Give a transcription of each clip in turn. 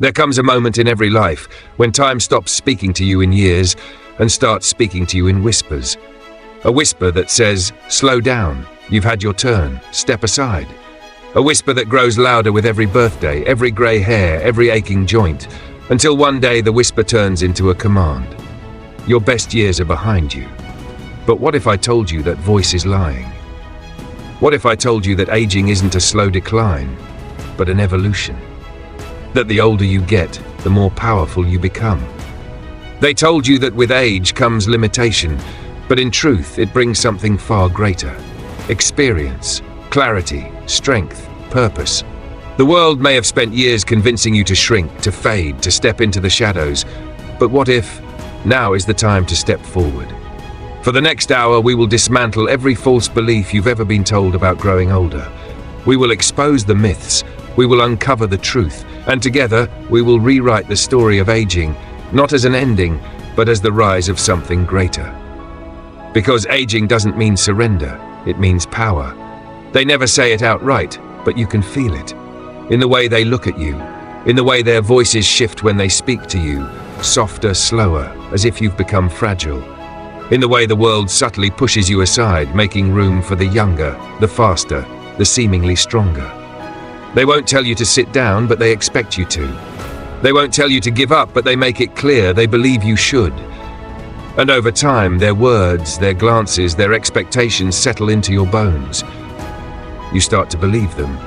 There comes a moment in every life when time stops speaking to you in years and starts speaking to you in whispers. A whisper that says, slow down, you've had your turn, step aside. A whisper that grows louder with every birthday, every grey hair, every aching joint, until one day the whisper turns into a command. Your best years are behind you. But what if I told you that voice is lying? What if I told you that aging isn't a slow decline, but an evolution? That the older you get, the more powerful you become. They told you that with age comes limitation, but in truth it brings something far greater. Experience, clarity, strength, purpose. The world may have spent years convincing you to shrink, to fade, to step into the shadows, but what if now is the time to step forward? For the next hour, we will dismantle every false belief you've ever been told about growing older. We will expose the myths, we will uncover the truth, and together we will rewrite the story of aging, not as an ending, but as the rise of something greater. Because aging doesn't mean surrender, it means power. They never say it outright, but you can feel it. In the way they look at you, in the way their voices shift when they speak to you, softer, slower, as if you've become fragile. In the way the world subtly pushes you aside, making room for the younger, the faster, the seemingly stronger. They won't tell you to sit down, but they expect you to. They won't tell you to give up, but they make it clear they believe you should. And over time, their words, their glances, their expectations settle into your bones. You start to believe them.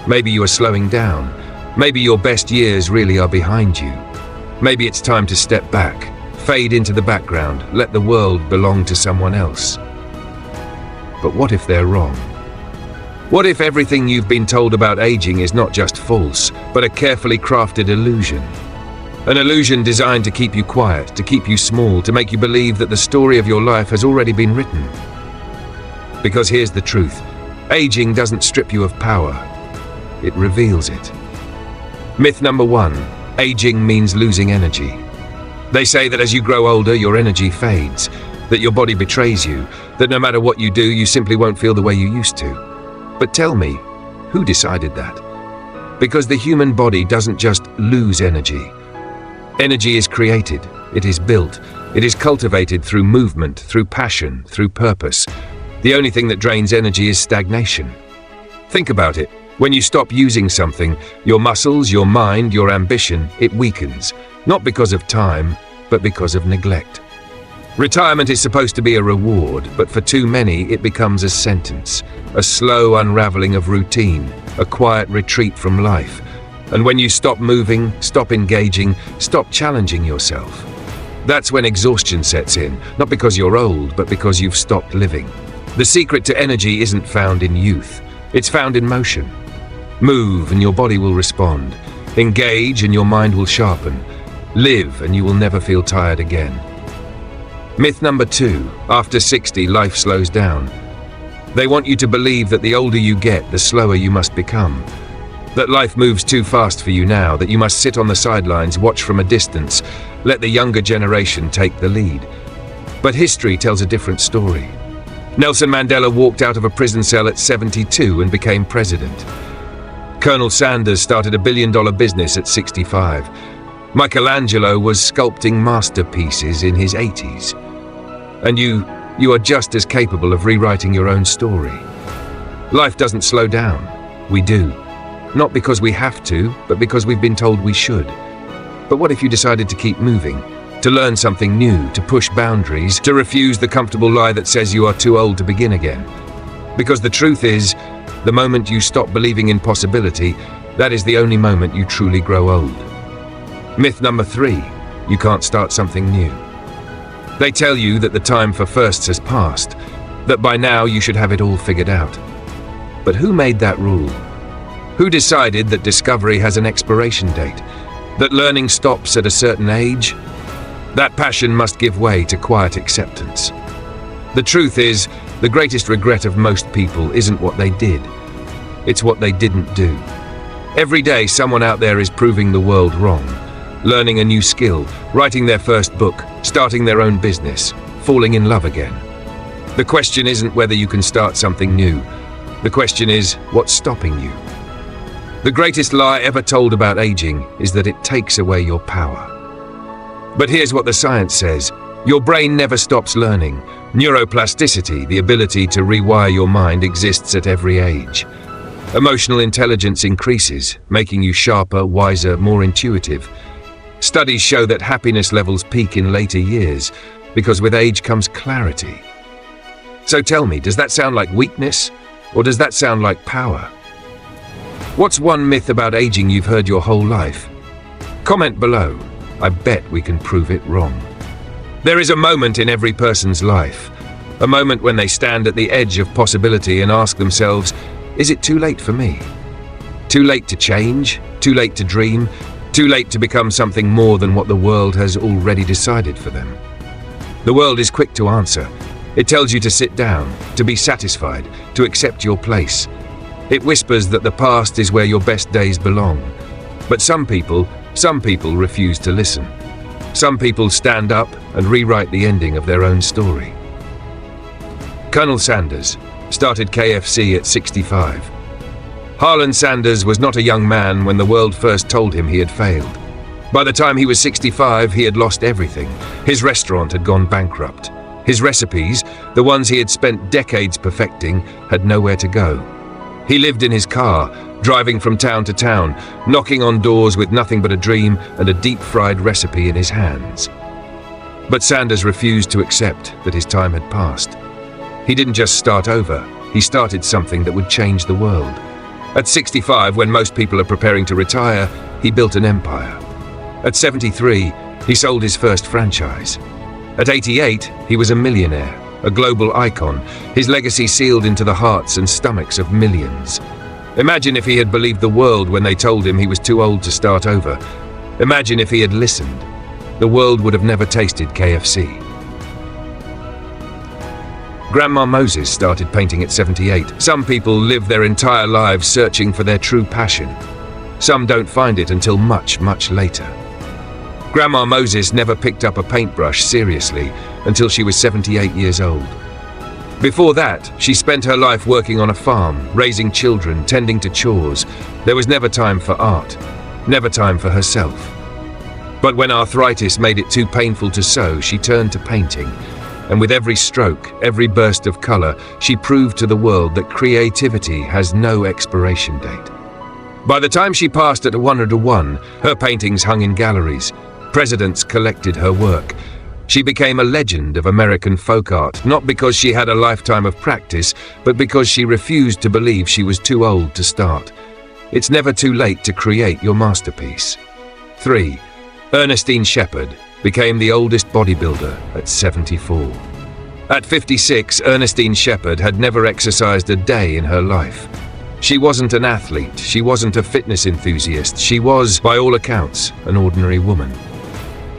Maybe you are slowing down. Maybe your best years really are behind you. Maybe it's time to step back, fade into the background, let the world belong to someone else. But what if they're wrong? What if everything you've been told about aging is not just false, but a carefully crafted illusion? An illusion designed to keep you quiet, to keep you small, to make you believe that the story of your life has already been written. Because here's the truth. Aging doesn't strip you of power. It reveals it. Myth number 1. Aging means losing energy. They say that as you grow older, your energy fades, that your body betrays you, that no matter what you do, you simply won't feel the way you used to. But tell me, who decided that? Because the human body doesn't just lose energy. Energy is created, it is built, it is cultivated through movement, through passion, through purpose. The only thing that drains energy is stagnation. Think about it. When you stop using something, your muscles, your mind, your ambition, it weakens. Not because of time, but because of neglect. Retirement is supposed to be a reward, but for too many it becomes a sentence, a slow unraveling of routine, a quiet retreat from life. And when you stop moving, stop engaging, stop challenging yourself, that's when exhaustion sets in, not because you're old, but because you've stopped living. The secret to energy isn't found in youth, it's found in motion. Move and your body will respond. Engage and your mind will sharpen. Live and you will never feel tired again. Myth number 2. After 60, life slows down. They want you to believe that the older you get, the slower you must become. That life moves too fast for you now, that you must sit on the sidelines, watch from a distance, let the younger generation take the lead. But history tells a different story. Nelson Mandela walked out of a prison cell at 72 and became president. Colonel Sanders started a billion-dollar business at 65. Michelangelo was sculpting masterpieces in his 80s. And you are just as capable of rewriting your own story. Life doesn't slow down. We do. Not because we have to, but because we've been told we should. But what if you decided to keep moving? To learn something new, to push boundaries, to refuse the comfortable lie that says you are too old to begin again? Because the truth is, the moment you stop believing in possibility, that is the only moment you truly grow old. Myth number 3. You can't start something new. They tell you that the time for firsts has passed, that by now you should have it all figured out. But who made that rule? Who decided that discovery has an expiration date? That learning stops at a certain age? That passion must give way to quiet acceptance. The truth is, the greatest regret of most people isn't what they did. It's what they didn't do. Every day, someone out there is proving the world wrong. Learning a new skill, writing their first book, starting their own business, falling in love again. The question isn't whether you can start something new. The question is, what's stopping you? The greatest lie ever told about aging is that it takes away your power. But here's what the science says. Your brain never stops learning. Neuroplasticity, the ability to rewire your mind, exists at every age. Emotional intelligence increases, making you sharper, wiser, more intuitive. Studies show that happiness levels peak in later years, because with age comes clarity. So tell me, does that sound like weakness, or does that sound like power? What's one myth about aging you've heard your whole life? Comment below. I bet we can prove it wrong. There is a moment in every person's life, a moment when they stand at the edge of possibility and ask themselves, is it too late for me? Too late to change? Too late to dream? Too late to become something more than what the world has already decided for them? The world is quick to answer. It tells you to sit down, to be satisfied, to accept your place. It whispers that the past is where your best days belong. But some people refuse to listen. Some people stand up and rewrite the ending of their own story. Colonel Sanders started KFC at 65. Harlan Sanders was not a young man when the world first told him he had failed. By the time he was 65, he had lost everything. His restaurant had gone bankrupt. His recipes, the ones he had spent decades perfecting, had nowhere to go. He lived in his car, driving from town to town, knocking on doors with nothing but a dream and a deep-fried recipe in his hands. But Sanders refused to accept that his time had passed. He didn't just start over, he started something that would change the world. At 65, when most people are preparing to retire, he built an empire. At 73, he sold his first franchise. At 88, he was a millionaire, a global icon, his legacy sealed into the hearts and stomachs of millions. Imagine if he had believed the world when they told him he was too old to start over. Imagine if he had listened. The world would have never tasted KFC. Grandma Moses started painting at 78. Some people live their entire lives searching for their true passion. Some don't find it until much, much later. Grandma Moses never picked up a paintbrush seriously until she was 78 years old. Before that, she spent her life working on a farm, raising children, tending to chores. There was never time for art, never time for herself. But when arthritis made it too painful to sew, she turned to painting. And with every stroke, every burst of color, she proved to the world that creativity has no expiration date. By the time she passed at 101, her paintings hung in galleries. Presidents collected her work. She became a legend of American folk art, not because she had a lifetime of practice, but because she refused to believe she was too old to start. It's never too late to create your masterpiece. 3. Ernestine Shepherd became the oldest bodybuilder at 74. At 56, Ernestine Shepherd had never exercised a day in her life. She wasn't an athlete, she wasn't a fitness enthusiast, she was, by all accounts, an ordinary woman.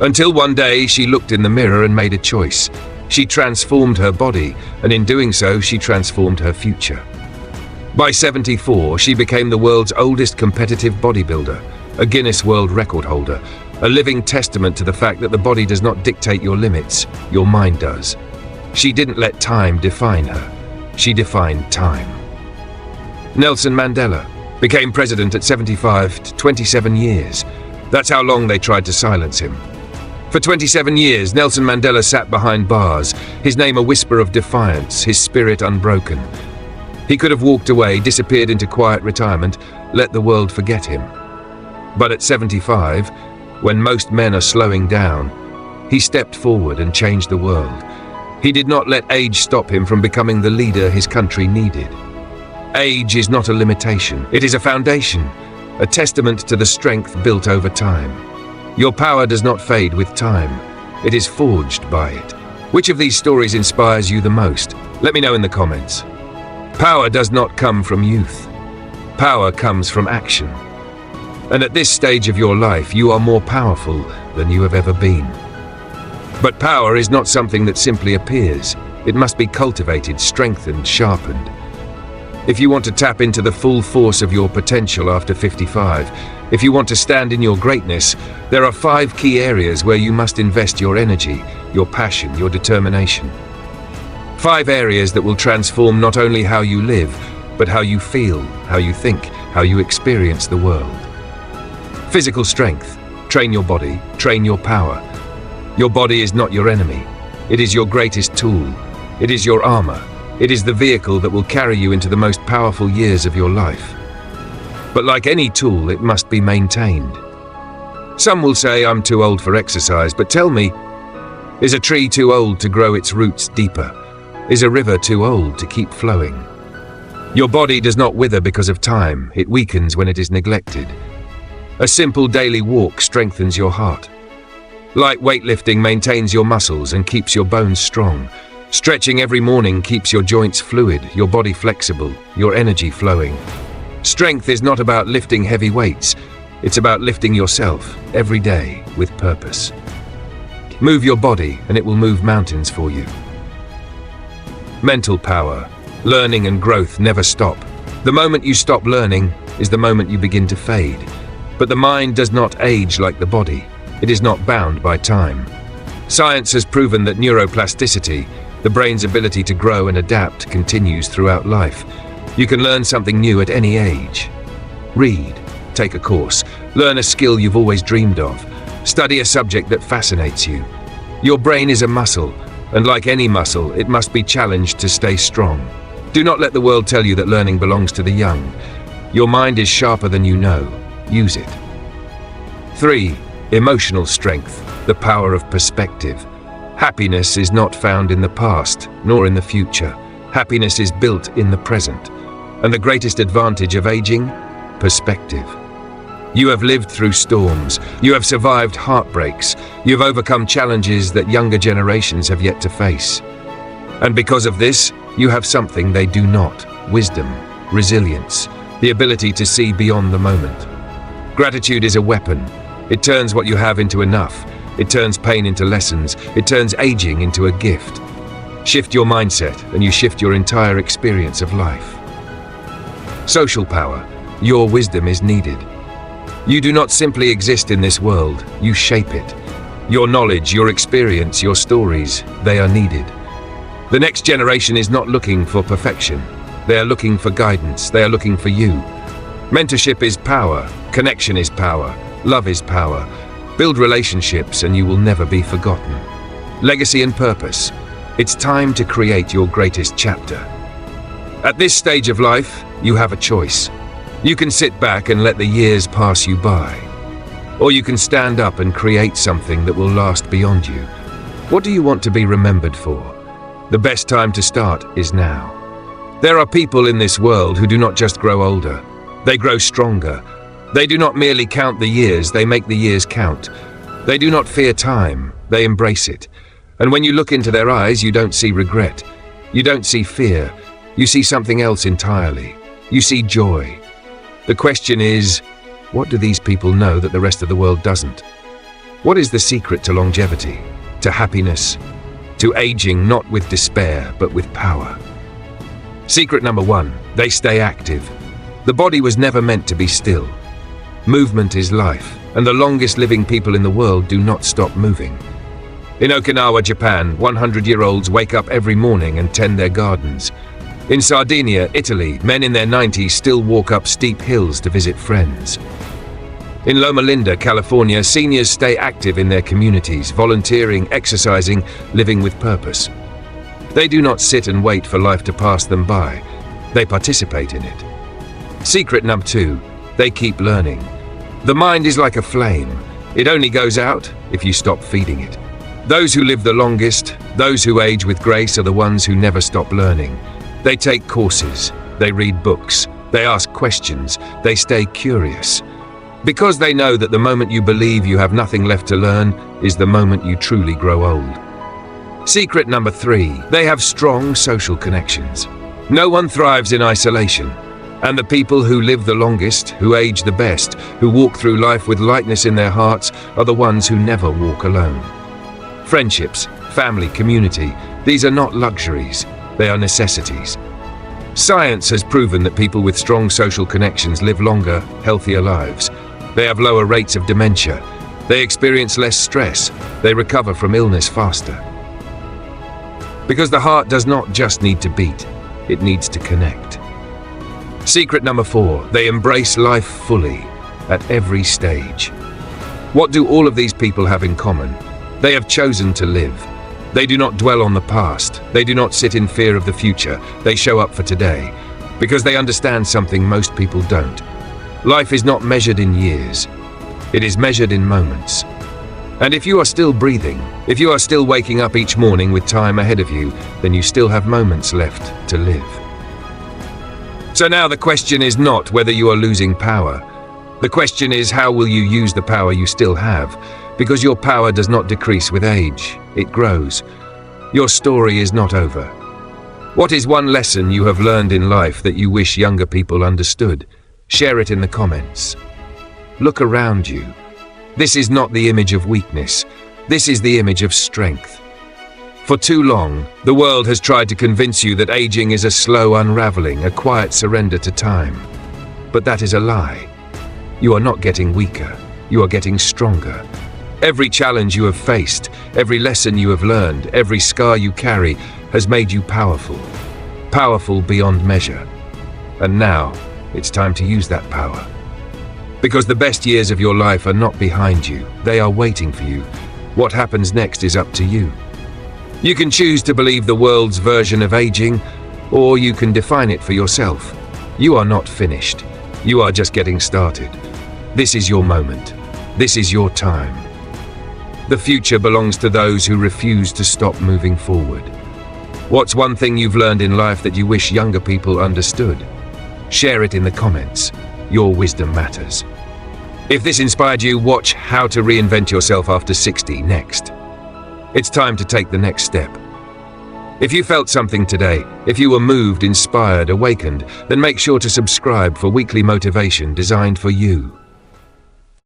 Until one day she looked in the mirror and made a choice. She transformed her body, and in doing so, she transformed her future. By 74, she became the world's oldest competitive bodybuilder, a Guinness World Record holder, a living testament to the fact that the body does not dictate your limits, your mind does. She didn't let time define her. She defined time. Nelson Mandela became president at 75 to 27 years. That's how long they tried to silence him. For 27 years, Nelson Mandela sat behind bars, his name a whisper of defiance, his spirit unbroken. He could have walked away, disappeared into quiet retirement, let the world forget him. But at 75, when most men are slowing down, he stepped forward and changed the world. He did not let age stop him from becoming the leader his country needed. Age is not a limitation, it is a foundation, a testament to the strength built over time. Your power does not fade with time, it is forged by it. Which of these stories inspires you the most? Let me know in the comments. Power does not come from youth. Power comes from action. And at this stage of your life, you are more powerful than you have ever been. But power is not something that simply appears. It must be cultivated, strengthened, sharpened. If you want to tap into the full force of your potential after 55, if you want to stand in your greatness, there are 5 key areas where you must invest your energy, your passion, your determination. 5 areas that will transform not only how you live, but how you feel, how you think, how you experience the world. Physical strength. Train your body, train your power. Your body is not your enemy. It is your greatest tool. It is your armor. It is the vehicle that will carry you into the most powerful years of your life. But like any tool, it must be maintained. Some will say, I'm too old for exercise, but tell me, is a tree too old to grow its roots deeper? Is a river too old to keep flowing? Your body does not wither because of time, it weakens when it is neglected. A simple daily walk strengthens your heart. Light weightlifting maintains your muscles and keeps your bones strong. Stretching every morning keeps your joints fluid, your body flexible, your energy flowing. Strength is not about lifting heavy weights, it's about lifting yourself every day with purpose. Move your body and it will move mountains for you. Mental power. Learning and growth never stop. The moment you stop learning is the moment you begin to fade. But the mind does not age like the body. It is not bound by time. Science has proven that neuroplasticity, the brain's ability to grow and adapt, continues throughout life. You can learn something new at any age. Read, take a course, learn a skill you've always dreamed of, study a subject that fascinates you. Your brain is a muscle, and like any muscle, it must be challenged to stay strong. Do not let the world tell you that learning belongs to the young. Your mind is sharper than you know. Use it. 3. Emotional strength, the power of perspective. Happiness is not found in the past, nor in the future. Happiness is built in the present. And the greatest advantage of aging? Perspective. You have lived through storms. You have survived heartbreaks. You have overcome challenges that younger generations have yet to face. And because of this, you have something they do not: wisdom, resilience, the ability to see beyond the moment. Gratitude is a weapon. It turns what you have into enough. It turns pain into lessons. It turns aging into a gift. Shift your mindset and you shift your entire experience of life. Social power. Your wisdom is needed. You do not simply exist in this world, you shape it. Your knowledge, your experience, your stories, they are needed. The next generation is not looking for perfection. They are looking for guidance. They are looking for you. Mentorship is power. Connection is power. Love is power. Build relationships and you will never be forgotten. Legacy and purpose. It's time to create your greatest chapter. At this stage of life, you have a choice. You can sit back and let the years pass you by. Or you can stand up and create something that will last beyond you. What do you want to be remembered for? The best time to start is now. There are people in this world who do not just grow older. They grow stronger. They do not merely count the years, they make the years count. They do not fear time, they embrace it. And when you look into their eyes, you don't see regret. You don't see fear. You see something else entirely. You see joy. The question is, what do these people know that the rest of the world doesn't? What is the secret to longevity, to happiness, to aging not with despair, but with power? Secret number 1, they stay active. The body was never meant to be still. Movement is life, and the longest living people in the world do not stop moving. In Okinawa, Japan, 100-year-olds wake up every morning and tend their gardens. In Sardinia, Italy, men in their 90s still walk up steep hills to visit friends. In Loma Linda, California, seniors stay active in their communities, volunteering, exercising, living with purpose. They do not sit and wait for life to pass them by. They participate in it. Secret number 2, they keep learning. The mind is like a flame. It only goes out if you stop feeding it. Those who live the longest, those who age with grace, are the ones who never stop learning. They take courses, they read books, they ask questions, they stay curious. Because they know that the moment you believe you have nothing left to learn is the moment you truly grow old. Secret number 3, they have strong social connections. No one thrives in isolation. And the people who live the longest, who age the best, who walk through life with lightness in their hearts, are the ones who never walk alone. Friendships, family, community, these are not luxuries, they are necessities. Science has proven that people with strong social connections live longer, healthier lives. They have lower rates of dementia. They experience less stress. They recover from illness faster. Because the heart does not just need to beat, it needs to connect. Secret number 4, they embrace life fully, at every stage. What do all of these people have in common? They have chosen to live. They do not dwell on the past. They do not sit in fear of the future. They show up for today, because they understand something most people don't. Life is not measured in years. It is measured in moments. And if you are still breathing, if you are still waking up each morning with time ahead of you, then you still have moments left to live. So now the question is not whether you are losing power. The question is, how will you use the power you still have? Because your power does not decrease with age, it grows. Your story is not over. What is one lesson you have learned in life that you wish younger people understood? Share it in the comments. Look around you. This is not the image of weakness. This is the image of strength. For too long, the world has tried to convince you that aging is a slow unraveling, a quiet surrender to time. But that is a lie. You are not getting weaker. You are getting stronger. Every challenge you have faced, every lesson you have learned, every scar you carry has made you powerful. Powerful beyond measure. And now, it's time to use that power. Because the best years of your life are not behind you. They are waiting for you. What happens next is up to you. You can choose to believe the world's version of aging, or you can define it for yourself. You are not finished. You are just getting started. This is your moment. This is your time. The future belongs to those who refuse to stop moving forward. What's one thing you've learned in life that you wish younger people understood? Share it in the comments. Your wisdom matters. If this inspired you, watch How to Reinvent Yourself After 60 next. It's time to take the next step. If you felt something today, if you were moved, inspired, awakened, then make sure to subscribe for weekly motivation designed for you.